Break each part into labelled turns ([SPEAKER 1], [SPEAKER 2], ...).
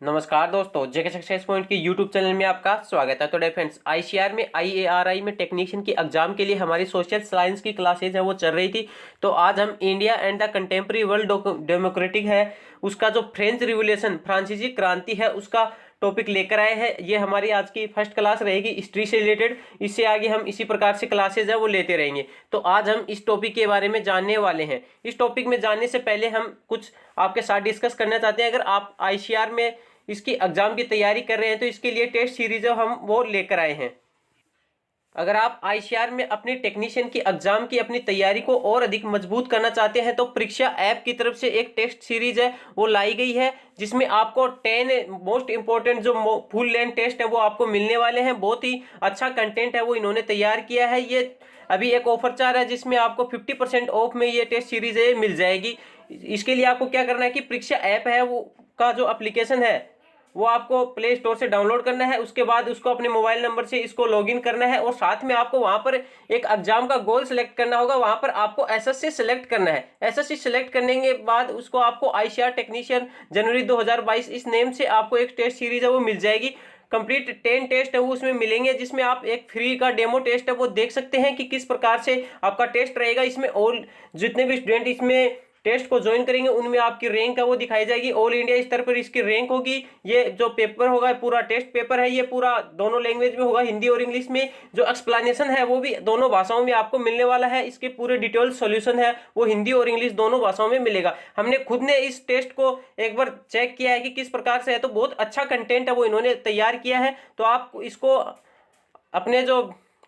[SPEAKER 1] नमस्कार दोस्तों, जेके success point की यूट्यूब चैनल में आपका स्वागत है। तो डे फ्रेंड्स, आईसीआर में आईएआरआई में टेक्नीशियन की एग्जाम के लिए हमारी सोशल साइंस की क्लासेज है वो चल रही थी। तो आज हम India and the contemporary world democratic है उसका जो फ्रेंच रिवोल्यूशन फ्रांसीसी क्रांति है उसका टॉपिक लेकर आए हैं। ये हमारी आज की फर्स्ट क्लास रहेगी हिस्ट्री से रिलेटेड। इससे आगे हम इसी प्रकार से क्लासेज है वो लेते रहेंगे। तो आज हम इस टॉपिक के बारे में जानने वाले हैं। इस टॉपिक में जानने से पहले हम कुछ आपके साथ डिस्कस करना चाहते हैं। अगर आप आईसीआर में इसकी एग्जाम की तैयारी कर रहे हैं तो इसके लिए टेस्ट सीरीज हम वो लेकर आए हैं। अगर आप आईसीआर में अपनी टेक्नीशियन की एग्जाम की अपनी तैयारी को और अधिक मजबूत करना चाहते हैं तो परीक्षा ऐप की तरफ से एक टेस्ट सीरीज है वो लाई गई है, जिसमें आपको 10 मोस्ट इंपोर्टेंट जो फुल लेंथ टेस्ट है वो आपको मिलने वाले हैं। बहुत ही अच्छा कंटेंट है वो इन्होंने तैयार किया है। ये अभी एक ऑफर चल रहा है जिसमें आपको 50% ऑफ में ये टेस्ट सीरीज मिल जाएगी। इसके लिए आपको क्या करना है कि परीक्षा ऐप है वो का जो एप्लीकेशन है वो आपको प्ले स्टोर से डाउनलोड करना है। उसके बाद उसको अपने मोबाइल नंबर से इसको लॉगिन करना है और साथ में आपको वहां पर एक एग्जाम का गोल सेलेक्ट करना होगा। वहां पर आपको एसएससी सेलेक्ट करना है। एसएससी सेलेक्ट करने के बाद उसको आपको आईसीआर टेक्नीशियन जनवरी 2022 इस नेम से आपको एक टेस्ट सीरीज है वो मिल जाएगी। कंप्लीट 10 टेस्ट है वो उसमें मिलेंगे, जिसमें आप एक फ्री का डेमो टेस्ट है वो देख सकते हैं कि किस प्रकार से आपका टेस्ट रहेगा। इसमें ऑल जितने भी स्टूडेंट इसमें टेस्ट को ज्वाइन करेंगे उनमें आपकी रैंक है वो दिखाई जाएगी। ऑल इंडिया स्तर पर इसकी रैंक होगी। ये जो पेपर होगा पूरा टेस्ट पेपर है ये पूरा दोनों लैंग्वेज में होगा, हिंदी और इंग्लिश में। जो एक्सप्लेनेशन है वो भी दोनों भाषाओं में आपको मिलने वाला है। इसके पूरे डिटेल सॉल्यूशन है वो हिंदी और इंग्लिश दोनों भाषाओं में मिलेगा। हमने खुद ने इस टेस्ट को एक बार चेक किया है कि किस प्रकार से है, तो बहुत अच्छा कंटेंट है वो इन्होंने तैयार किया है। तो आप इसको अपने जो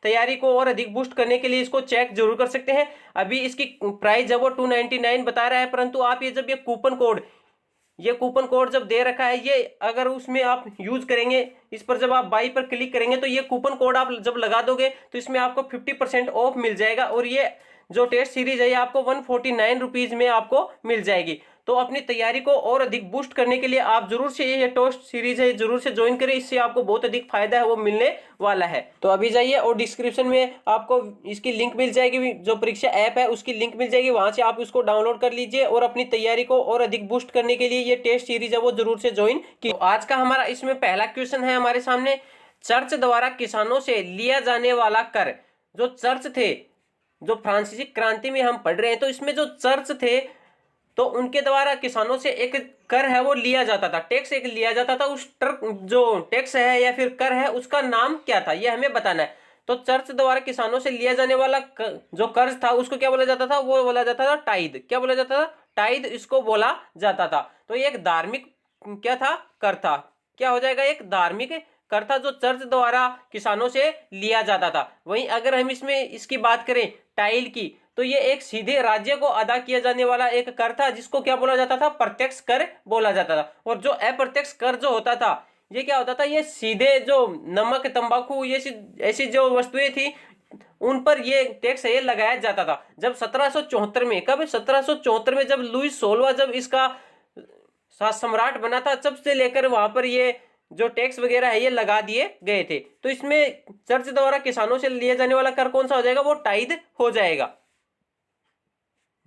[SPEAKER 1] तैयारी को और अधिक बूस्ट करने के लिए इसको चेक जरूर कर सकते हैं। अभी इसकी प्राइस है वो 299 बता रहा है, परंतु आप ये जब ये कूपन कोड जब दे रखा है, ये अगर उसमें आप यूज करेंगे, इस पर जब आप बाई पर क्लिक करेंगे तो ये कूपन कोड आप जब लगा दोगे तो इसमें आपको 50% ऑफ मिल जाएगा। और ये जो टेस्ट सीरीज है ये आपको 149 रुपीज में आपको मिल जाएगी। तो अपनी तैयारी को और अधिक बूस्ट करने के लिए आप जरूर से ये टेस्ट सीरीज है जरूर से ज्वाइन करें। इससे आपको बहुत अधिक फायदा है वो मिलने वाला है। तो अभी जाइए और डिस्क्रिप्शन में आपको इसकी लिंक मिल जाएगी, जो परीक्षा ऐप है उसकी लिंक मिल जाएगी, वहां से आप उसको डाउनलोड कर लीजिए और अपनी तैयारी को और अधिक बूस्ट करने के लिए ये टेस्ट सीरीज है वो जरूर से ज्वाइन की। तो आज का हमारा इसमें पहला क्वेश्चन है हमारे सामने, चर्च द्वारा किसानों से लिया जाने वाला कर। जो चर्च थे, जो फ्रांसीसी क्रांति में हम पढ़ रहे हैं, तो इसमें जो चर्च थे तो उनके द्वारा किसानों से एक कर है वो लिया जाता था, टैक्स एक लिया जाता था। उस जो टैक्स है या फिर कर है उसका नाम क्या था ये हमें बताना है। तो चर्च द्वारा किसानों से लिया जाने वाला जो कर्ज था उसको क्या बोला जाता था, वो बोला जाता था टाइद। क्या बोला जाता था? टाइद इसको बोला जाता था। तो ये एक धार्मिक क्या था? कर था। क्या हो जाएगा? एक धार्मिक कर था जो चर्च द्वारा किसानों से लिया जाता था। वहीं अगर हम इसमें इसकी बात करें टाइल की, तो ये एक सीधे राज्य को अदा किया जाने वाला एक कर था जिसको क्या बोला जाता था? प्रत्यक्ष कर बोला जाता था। और जो अप्रत्यक्ष कर जो होता था ये क्या होता था? ये सीधे जो नमक तंबाकू ये ऐसी जो वस्तुएं थी उन पर ये टैक्स ये लगाया जाता था। जब 1774 में, कब 1774 में जब लुईस 16वां जब इसका सम्राट बना था, तब से लेकर वहां पर ये जो टैक्स वगैरह है ये लगा दिए गए थे। तो इसमें चर्च द्वारा किसानों से लिए जाने वाला कर कौन सा हो जाएगा? वो टाइद हो जाएगा।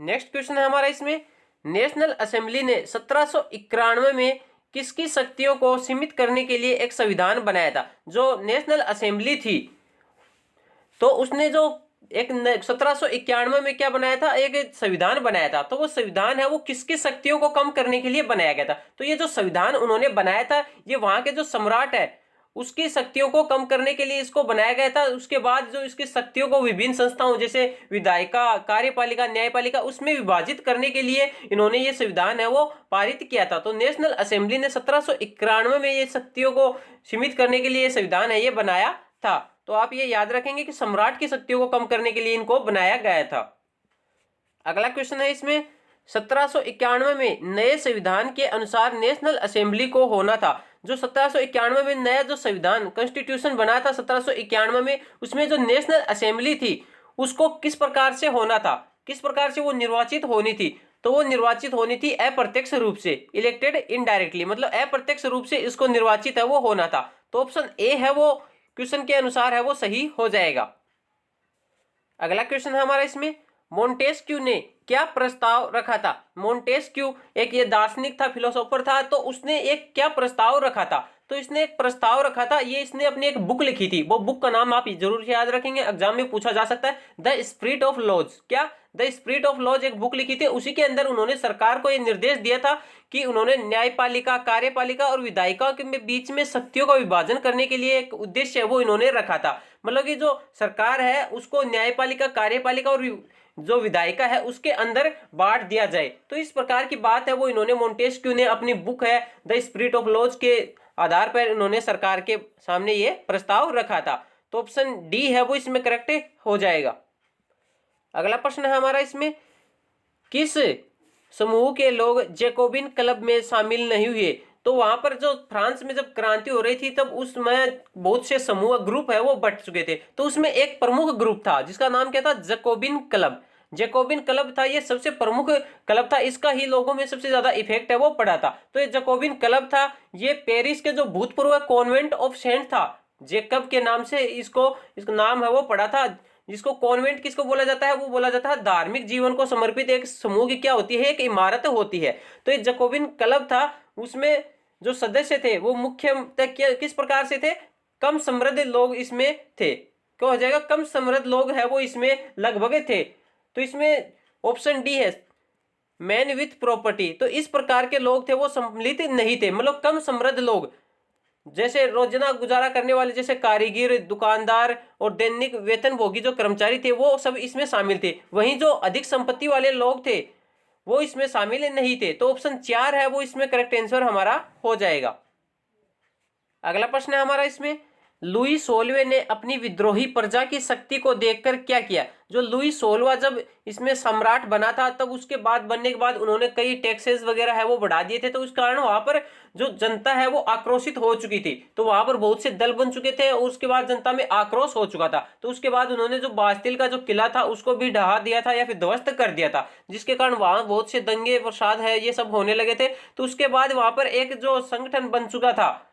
[SPEAKER 1] नेक्स्ट क्वेश्चन है हमारा इसमें, नेशनल असेंबली ने 1791 में किसकी शक्तियों को सीमित करने के लिए एक संविधान बनाया था? जो नेशनल असेंबली थी तो उसने जो एक 1791 में क्या बनाया था? एक संविधान बनाया था। तो वो संविधान है वो किसकी शक्तियों को कम करने के लिए बनाया गया था? तो ये जो संविधान उन्होंने बनाया था ये वहां के जो सम्राट है उसकी शक्तियों को कम करने के लिए इसको बनाया गया था। उसके बाद जो इसकी शक्तियों को विभिन्न संस्थाओं जैसे विधायिका, कार्यपालिका, न्यायपालिका उसमें विभाजित करने के लिए इन्होंने ये संविधान है वो पारित किया था। तो नेशनल असेंबली ने 1791 में ये शक्तियों को सीमित करने के लिए ये संविधान है ये बनाया था। तो आप ये याद रखेंगे कि सम्राट की शक्तियों को कम करने के लिए इनको बनाया गया था। अगला क्वेश्चन है इसमें, 1791 में नए संविधान के अनुसार नेशनल असेंबली को होना था। जो 1791 में नया जो संविधान कॉन्स्टिट्यूशन बना था 1791 में, उसमें जो नेशनल असेंबली थी उसको किस प्रकार से होना था, किस प्रकार से वो निर्वाचित होनी थी? तो वो निर्वाचित होनी थी अप्रत्यक्ष रूप से, इलेक्टेड इनडायरेक्टली, मतलब अप्रत्यक्ष रूप से इसको निर्वाचित है वो होना था। तो ऑप्शन ए है वो क्वेश्चन के अनुसार है वो सही हो जाएगा। अगला क्वेश्चन है हमारा इसमें, मोंटेस्क्यू ने क्या प्रस्ताव रखा था? मोंटेस्क्यू एक ये दार्शनिक था, फिलोसोफर था, तो उसने एक क्या प्रस्ताव रखा था? तो इसने एक प्रस्ताव रखा था, ये इसने अपनी एक बुक लिखी थी, वो बुक का नाम आप जरूर से याद रखेंगे, एग्जाम में पूछा जा सकता है, द स्पिरिट ऑफ लॉज। क्या? द स्पिरिट ऑफ लॉज एक बुक लिखी थी, उसी के अंदर उन्होंने सरकार को यह निर्देश दिया था कि उन्होंने न्यायपालिका, कार्यपालिका और विधायिका के बीच में शक्तियों का विभाजन करने के लिए एक उद्देश्य वो इन्होंने रखा था। मतलब कि जो सरकार है उसको न्यायपालिका, कार्यपालिका और जो विधायिका है उसके अंदर बांट दिया जाए। तो इस प्रकार की बात है वो इन्होंने मोंटेस्क्यू ने अपनी बुक है द स्पिरिट ऑफ लॉज के आधार पर इन्होंने सरकार के सामने ये प्रस्ताव रखा था। तो ऑप्शन डी है वो इसमें करेक्ट हो जाएगा। अगला प्रश्न है हमारा इसमें, किस समूह के लोग जैकोबिन क्लब में शामिल नहीं हुए? तो वहां पर जो फ्रांस में जब क्रांति हो रही थी तब उसमें बहुत से समूह, ग्रुप है वो बट चुके थे, तो उसमें एक प्रमुख ग्रुप था जिसका नाम क्या था? Jacobin club. जैकोबिन क्लब था, ये सबसे प्रमुख क्लब था, इसका ही लोगों में सबसे ज्यादा इफेक्ट है वो पड़ा था। तो ये जैकोबिन क्लब था, ये पेरिस के जो भूतपूर्व कॉन्वेंट ऑफ सेंट था, जेकब के नाम से इसका नाम है वो पड़ा था, जिसको कॉन्वेंट किसको बोला जाता है? वो बोला जाता है धार्मिक जीवन को समर्पित एक समूह की क्या होती है? एक इमारत होती है। तो ये जैकोबिन क्लब था, उसमें जो सदस्य थे वो मुख्यतः किस प्रकार से थे? कम समृद्ध लोग इसमें थे। क्या हो जाएगा? कम समृद्ध लोग है वो इसमें लगभग थे। तो इसमें ऑप्शन डी है, मैन विथ प्रॉपर्टी। तो इस प्रकार के लोग थे वो सम्मिलित नहीं थे, मतलब कम समृद्ध लोग, जैसे रोजाना गुजारा करने वाले जैसे कारीगर, दुकानदार और दैनिक वेतनभोगी जो कर्मचारी थे वो सब इसमें शामिल थे। वहीं जो अधिक संपत्ति वाले लोग थे वो इसमें शामिल नहीं थे। तो ऑप्शन 4 है वो इसमें करेक्ट आंसर हमारा हो जाएगा। अगला प्रश्न है हमारा इसमें, लुई 16वें ने अपनी विद्रोही प्रजा की शक्ति को देखकर क्या किया? जो लुई 16वां जब इसमें सम्राट बना था तब उसके बाद बनने के बाद उन्होंने कई टैक्सेस वगैरह है वो बढ़ा दिए थे, तो उस कारण वहां पर जो जनता है वो आक्रोशित हो चुकी थी। तो वहां पर बहुत से दल बन चुके थे और उसके बाद जनता में आक्रोश हो चुका था। तो उसके बाद उन्होंने जो बास्तिल का जो किला था उसको भी ढहा दिया था या फिर ध्वस्त कर दिया था, जिसके कारण वहां बहुत से दंगे फसाद है ये सब होने लगे थे। तो उसके बाद वहां पर एक जो संगठन बन चुका था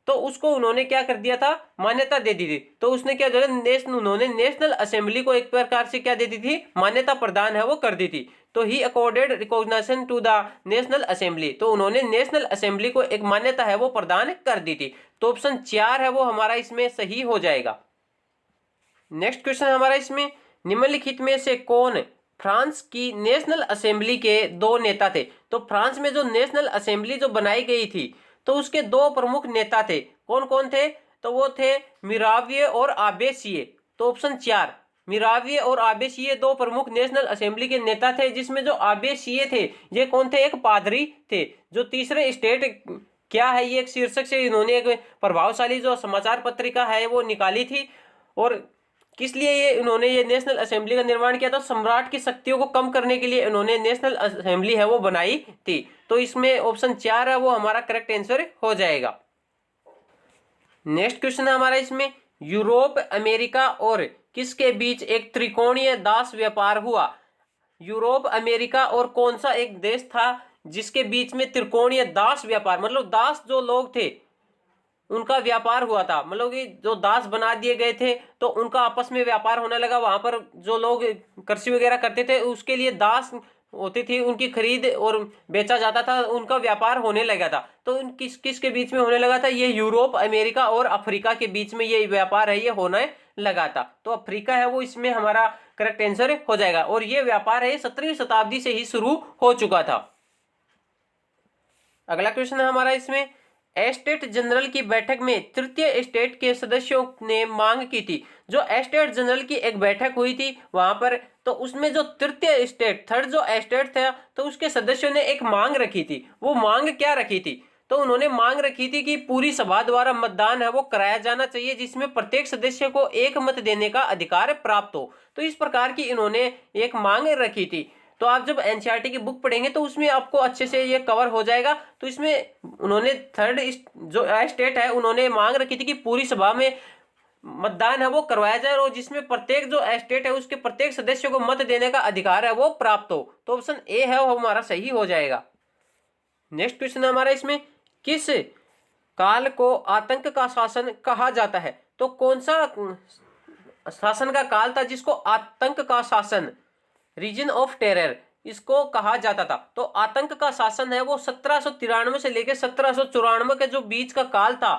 [SPEAKER 1] तो उसको उन्होंने क्या कर दिया था? मान्यता दे दी थी। तो उसने क्या किया? उन्होंने नेशनल असेंबली को एक प्रकार से क्या दे दी थी? मान्यता प्रदान है वो कर दी थी। तो he accorded recognition to the national assembly. तो उन्होंने नेशनल असेंबली को एक मान्यता है वो प्रदान कर दी थी। तो ऑप्शन 4 है वो हमारा इसमें सही हो जाएगा। नेक्स्ट क्वेश्चन हमारा इसमें, निम्नलिखित में से कौन फ्रांस की नेशनल असेंबली के 2 नेता थे? तो फ्रांस में जो नेशनल असेंबली जो बनाई गई थी तो उसके 2 प्रमुख नेता थे। कौन कौन थे? तो वो थे मिराविये और आबेसिये। तो ऑप्शन 4, मिराविये और आबेसिये 2 प्रमुख नेशनल असेंबली के नेता थे, जिसमें जो आबेसिये थे ये कौन थे? एक पादरी थे। जो तीसरे स्टेट क्या है, ये एक शीर्षक से इन्होंने एक प्रभावशाली जो समाचार पत्रिका है वो निकाली थी। और किस लिए ये इन्होंने ये नेशनल असेंबली का निर्माण किया था? सम्राट की शक्तियों को कम करने के लिए इन्होंने नेशनल असेंबली है वो बनाई थी। तो इसमें ऑप्शन 4 है वो हमारा करेक्ट आंसर हो जाएगा। नेक्स्ट क्वेश्चन है हमारा इसमें, यूरोप, अमेरिका और किसके बीच एक त्रिकोणीय दास व्यापार हुआ? यूरोप, अमेरिका और कौन सा एक देश था जिसके बीच में त्रिकोणीय दास व्यापार, मतलब दास जो लोग थे उनका व्यापार हुआ था, मतलब कि जो दास बना दिए गए थे तो उनका आपस में व्यापार होने लगा। वहां पर जो लोग कृषि वगैरह करते थे उसके लिए दास होती थी, उनकी खरीद और बेचा जाता था, उनका व्यापार होने लगा था। तो किसके बीच में होने लगा था? ये यूरोप, अमेरिका और अफ्रीका के बीच में ये व्यापार है ये होने लगा था। तो अफ्रीका है वो इसमें हमारा करेक्ट आंसर हो जाएगा। और ये व्यापार है 17वीं शताब्दी से ही शुरू हो चुका था। अगला क्वेश्चन है हमारा इसमें, एस्टेट जनरल की बैठक में तृतीय स्टेट के सदस्यों ने मांग की थी। जो एस्टेट जनरल की एक बैठक हुई थी वहां पर, तो उसमें जो तृतीय स्टेट, थर्ड जो एस्टेट था, तो उसके सदस्यों ने एक मांग रखी थी। वो मांग क्या रखी थी? तो उन्होंने मांग रखी थी कि पूरी सभा द्वारा मतदान है वो कराया जाना चाहिए, जिसमें प्रत्येक सदस्य को एक मत देने का अधिकार प्राप्त हो। तो इस प्रकार की इन्होंने एक मांग रखी थी। तो आप जब एनसीईआरटी की बुक पढ़ेंगे तो उसमें आपको अच्छे से ये कवर हो जाएगा। तो इसमें उन्होंने थर्ड जो स्टेट है उन्होंने मांग रखी थी कि पूरी सभा में मतदान है वो करवाया जाए और जिसमें प्रत्येक जो स्टेट है उसके प्रत्येक सदस्य को मत देने का अधिकार है वो प्राप्त हो। तो ऑप्शन ए है वो हमारा सही हो जाएगा। नेक्स्ट क्वेश्चन हमारा इसमें, किस काल को आतंक का शासन कहा जाता है? तो कौन सा शासन का काल था जिसको आतंक का शासन, रीजन ऑफ टेरर, इसको कहा जाता था। तो आतंक का शासन है वो 1793 से लेकर 1794 के जो बीच का काल था,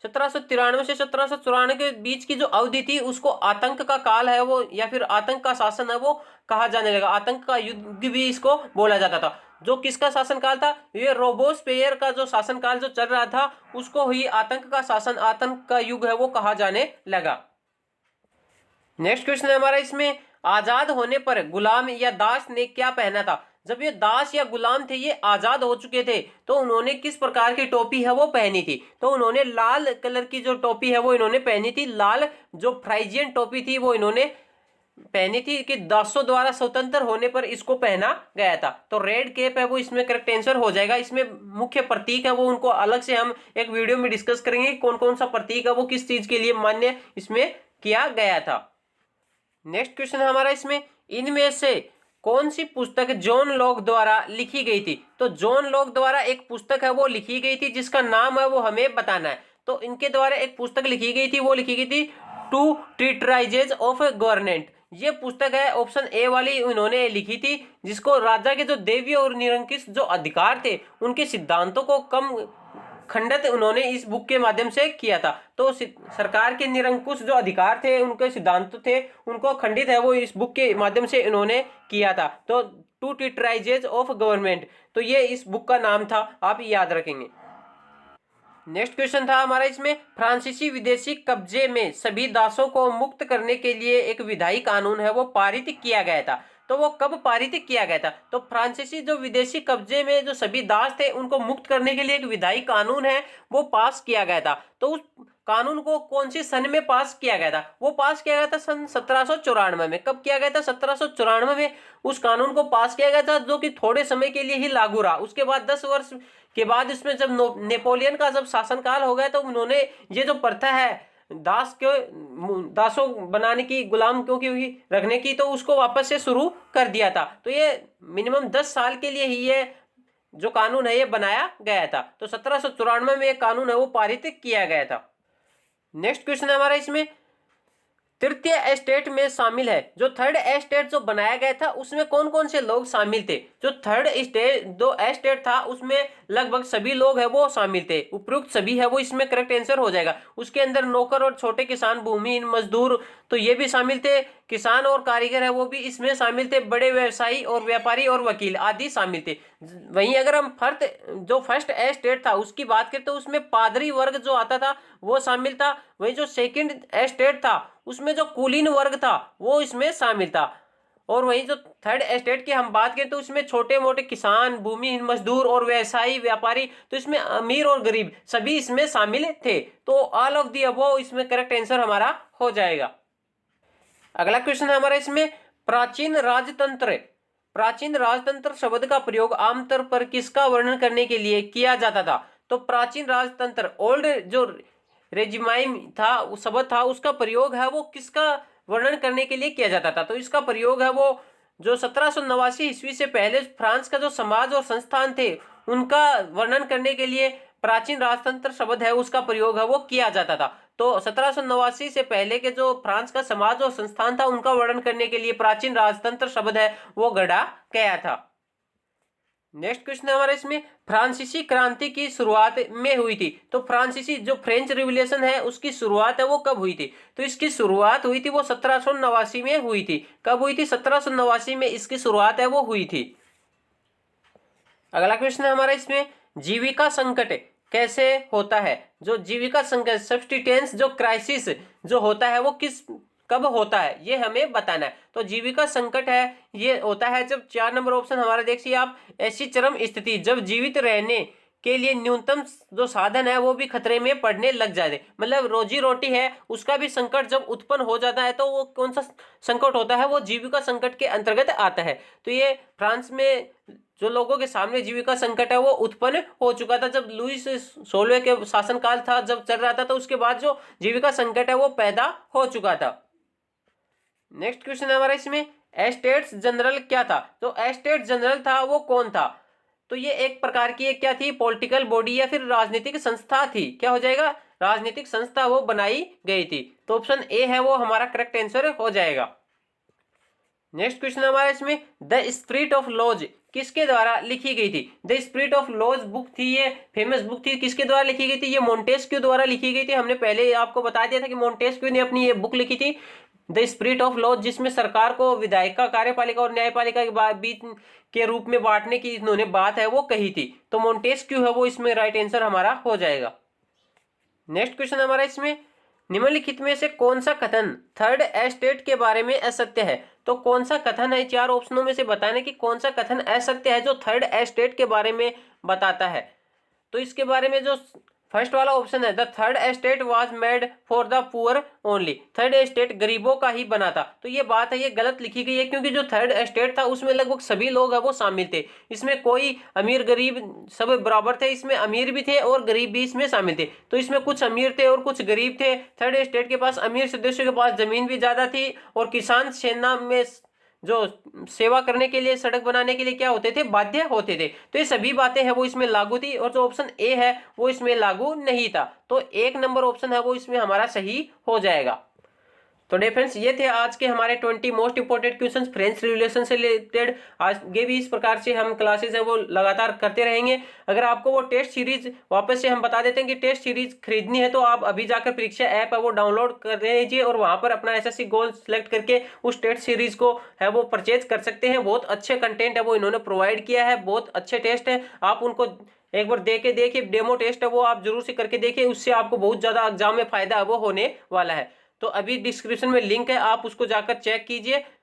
[SPEAKER 1] 1793 से 1794 के बीच की जो अवधि थी उसको आतंक का काल है वो, या फिर आतंक का शासन है वो कहा जाने लगा। आतंक का युग भी इसको बोला जाता था। जो किसका शासन काल था, ये रोबोस्पियर का जो शासन काल जो चल रहा था उसको ही आतंक का शासन, आतंक का युग है वो कहा जाने लगा। नेक्स्ट क्वेश्चन है हमारा इसमें, आजाद होने पर गुलाम या दास ने क्या पहना था। जब ये दास या गुलाम थे, ये आजाद हो चुके थे, तो उन्होंने किस प्रकार की टोपी है वो पहनी थी। तो उन्होंने लाल कलर की जो टोपी है वो इन्होंने पहनी थी। लाल जो फ्राइजियन टोपी थी वो इन्होंने पहनी थी कि दासों द्वारा स्वतंत्र होने पर इसको पहना गया था। तो रेड केप है वो इसमें करेक्ट आंसर हो जाएगा। इसमें मुख्य प्रतीक है वो उनको अलग से हम एक वीडियो में डिस्कस करेंगे, कौन कौन सा प्रतीक है वो किस चीज के लिए मान्य इसमें किया गया था। नेक्स्ट क्वेश्चन है हमारा इसमें, इनमें से कौन सी पुस्तक जॉन लॉक द्वारा लिखी गई थी। तो जॉन लॉक द्वारा एक पुस्तक है वो लिखी गई थी जिसका नाम है वो हमें बताना है। तो इनके द्वारा एक पुस्तक लिखी गई थी, वो लिखी गई थी टू ट्रीटाइजेज ऑफ गवर्नमेंट। ये पुस्तक है ऑप्शन ए वाली उन्होंने लिखी थी, जिसको राजा के जो दैवीय और निरंकुश जो अधिकार थे उनके सिद्धांतों को कम खंडित उन्होंने इस बुक के माध्यम से किया था। तो सरकार के निरंकुश जो अधिकार थे, उनके सिद्धांत थे, उनको खंडित है वो इस बुक के माध्यम से इन्होंने किया था। तो टू टिट्राइजेज ऑफ गवर्नमेंट, तो ये इस बुक का नाम था, आप याद रखेंगे। नेक्स्ट क्वेश्चन था हमारा इसमें, फ्रांसीसी विदेशी कब्जे में सभी दासों को मुक्त करने के लिए एक विधायी कानून है वो पारित किया गया था। तो वो कब पारित किया गया था। तो फ्रांसीसी जो विदेशी कब्जे में जो सभी दास थे उनको मुक्त करने के लिए एक विधायी कानून है वो पास किया गया था। तो उस कानून को कौन सी सन में पास किया गया था, वो पास किया गया था सन 1794 में। कब किया गया था, 1794 में उस कानून को पास किया गया था, जो कि थोड़े समय के लिए ही लागू रहा। उसके बाद 10 वर्ष के बाद इसमें जब नेपोलियन का जब शासनकाल हो गया तो उन्होंने ये जो प्रथा है दासों बनाने की, गुलाम क्योंकि रखने की, तो उसको वापस से शुरू कर दिया था। तो ये मिनिमम 10 साल के लिए ही ये जो कानून है ये बनाया गया था। तो 1794 में ये कानून है वो पारित किया गया था। नेक्स्ट क्वेश्चन है हमारा इसमें, तृतीय एस्टेट में शामिल है। जो थर्ड एस्टेट जो बनाया गया था उसमें कौन कौन से लोग शामिल थे। जो थर्ड एस्टेट जो एस्टेट था उसमें लगभग सभी लोग है वो शामिल थे। उपयुक्त सभी है वो इसमें करेक्ट आंसर हो जाएगा। उसके अंदर नौकर और छोटे किसान, भूमिहीन मजदूर, तो ये भी शामिल थे। किसान और कारीगर है वो भी इसमें शामिल थे। बड़े व्यवसायी और व्यापारी और वकील आदि शामिल थे। वहीं अगर हम फर्स्ट एस्टेट था उसकी बात करें तो उसमें पादरी वर्ग जो आता था वो शामिल था। वहीं जो सेकंड एस्टेट था उसमें जो कुलीन वर्ग था वो इसमें शामिल था। और वहीं जो थर्ड एस्टेट की हम बात करें तो इसमें छोटे मोटे किसान, भूमिहीन मजदूर और व्यवसायी व्यापारी, तो इसमें अमीर और गरीब सभी इसमें शामिल थे। तो ऑल ऑफ दी अबव इसमें करेक्ट आंसर हमारा हो जाएगा। अगला क्वेश्चन है हमारा इसमें, प्राचीन राजतंत्र। प्राचीन राजतंत्र शब्द का प्रयोग आमतौर पर किसका वर्णन करने के लिए किया जाता था। तो प्राचीन राजतंत्र, ओल्ड जो रेजिमाइम था, उस शब्द था, उसका प्रयोग है वो किसका वर्णन करने के लिए किया जाता था। तो इसका प्रयोग है वो जो 1789 ईस्वी से पहले फ्रांस का जो समाज और संस्थान थे उनका वर्णन करने के लिए प्राचीन राजतंत्र शब्द है उसका प्रयोग है वो किया जाता था। तो 1789 से पहले के जो फ्रांस का समाज और संस्थान था उनका वर्णन करने के लिए प्राचीन राजतंत्र शब्द है वो गढ़ा गया था। नेक्स्ट क्वेश्चन है हमारा इसमें, फ्रांसीसी क्रांति की शुरुआत में हुई थी। तो फ्रांसीसी जो फ्रेंच रिवॉल्यूशन है उसकी शुरुआत है वो कब हुई थी। तो इसकी शुरुआत हुई थी वो 1789 में हुई थी। कब हुई थी, 1789 में इसकी शुरुआत है वो हुई थी। अगला क्वेश्चन है हमारा इसमें, जीविका संकट कैसे होता है। जो जीविका संकट, सब्सिस्टेंस जो क्राइसिस जो होता है वो कब होता है ये हमें बताना है। तो जीविका संकट है ये होता है जब 4 नंबर ऑप्शन हमारा देखिए आप, ऐसी चरम स्थिति जब जीवित रहने के लिए न्यूनतम जो साधन है वो भी खतरे में पड़ने लग जाते, मतलब रोजी रोटी है उसका भी संकट जब उत्पन्न हो जाता है तो वो कौन सा संकट होता है, वो जीविका संकट के अंतर्गत आता है। तो ये फ्रांस में जो लोगों के सामने जीविका संकट है वो उत्पन्न हो चुका था जब लुईस 16वें के शासनकाल था, जब चल रहा था, तो उसके बाद जो जीविका संकट है वो पैदा हो चुका था। नेक्स्ट क्वेश्चन है हमारा इसमें, एस्टेट्स जनरल क्या था। तो एस्टेट जनरल था वो कौन था। तो ये एक प्रकार की क्या थी, पॉलिटिकल बॉडी या फिर राजनीतिक संस्था थी। क्या हो जाएगा, राजनीतिक संस्था वो बनाई गई थी। तो ऑप्शन ए है वो हमारा करेक्ट आंसर हो जाएगा। नेक्स्ट क्वेश्चन हमारा इसमें, द स्पिरिट ऑफ लॉज किसके द्वारा लिखी गई थी? The spirit of laws book थी, ये फेमस बुक थी, किसके द्वारा लिखी गई थी? ये मोंटेस्क्यू द्वारा लिखी गई थी। हमने पहले आपको बता दिया था कि मोंटेस्क्यू ने अपनी ये बुक लिखी थी द स्पिरिट ऑफ लॉज, जिसमें सरकार को विधायिका, कार्यपालिका और न्यायपालिका के बीच के रूप में बांटने की इन्होंने बात है वो कही थी। तो मोंटेस्क्यू है वो इसमें राइट आंसर हमारा हो जाएगा। नेक्स्ट क्वेश्चन हमारा इसमें, निम्नलिखित में से कौन सा कथन थर्ड एस्टेट के बारे में असत्य है? तो कौन सा कथन है, चार ऑप्शनों में से बताने कि कौन सा कथन असत्य है जो थर्ड एस्टेट के बारे में बताता है। तो इसके बारे में जो फर्स्ट वाला ऑप्शन है, the third estate was made for the poor only, third estate गरीबों का ही बना था। तो ये बात है, ये गलत लिखी गई है, क्योंकि जो थर्ड एस्टेट था उसमें लगभग सभी लोग हैं वो शामिल थे। इसमें कोई अमीर गरीब सब बराबर थे, इसमें अमीर भी थे और गरीब भी इसमें शामिल थे। तो इसमें कुछ अमीर थे और कुछ गरीब थे। थर्ड एस्टेट के पास, अमीर सदस्यों के पास जमीन भी ज्यादा थी, और किसान सेना में जो सेवा करने के लिए, सड़क बनाने के लिए क्या होते थे, बाध्य होते थे। तो ये सभी बातें हैं वो इसमें लागू थी, और जो ऑप्शन ए है वो इसमें लागू नहीं था। तो एक नंबर ऑप्शन है वो इसमें हमारा सही हो जाएगा। तो डे फ्रेंड्स, ये थे आज के हमारे 20 most important questions French relation से रिलेटेड। आगे भी इस प्रकार से हम क्लासेस है वो लगातार करते रहेंगे। अगर आपको वो टेस्ट सीरीज, वापस से हम बता देते हैं कि टेस्ट सीरीज खरीदनी है तो आप अभी जाकर परीक्षा ऐप है वो डाउनलोड कर लीजिए, और वहां पर अपना एसएससी गोल सेलेक्ट करके उस टेस्ट सीरीज को है वो परचेज कर सकते हैं। बहुत अच्छे कंटेंट है वो इन्होंने प्रोवाइड किया है, बहुत अच्छे टेस्ट है। आप उनको एक बार देखिए, डेमो टेस्ट है वो आप जरूर से करके देखिए, उससे आपको बहुत ज्यादा एग्जाम में फायदा है वो होने वाला है। तो अभी डिस्क्रिप्शन में लिंक है, आप उसको जाकर चेक कीजिए।